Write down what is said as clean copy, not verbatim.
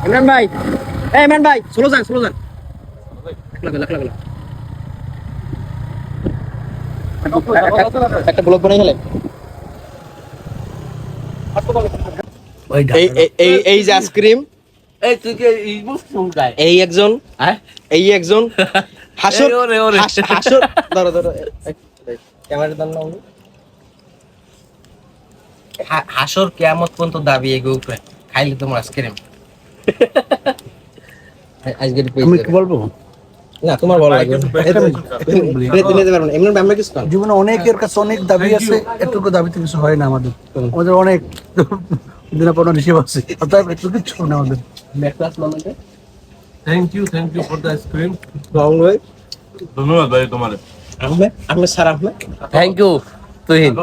ইমরান ভাই, ইমরান ভাই, স্লো যান। লাখ একটা ব্লগ বানাই গেলে এই যে আইসক্রিম, এই তুই কি ইমোস শুনগাই এই একজন হাসর ধরো ক্যামেরা দাও না হাসর কিয়ামত পর্যন্ত দাবি এগো উপরে খাইলে তোমার আইসক্রিম আজকে আমি কি বলবো না তোমার ভালো লাগবে দিতে পারবেন এমনি আমরা কিছু করেন জীবনে অনেকের কাছে অনেক দাবি আছে, এটুকু দাবিতে কিছু হয় না আমাদের অনেক দিন পর হিসেব আছে, অর্থাৎ একটু কিছু না আমাদের। ব্যাকক্লাস মোমেন্টে থ্যাংক ইউ ফর দ্য আইসক্রিম। রং ভাই ধন্যবাদ ভাই তোমার। Ahmed sir Ahmed thank you Tuhin.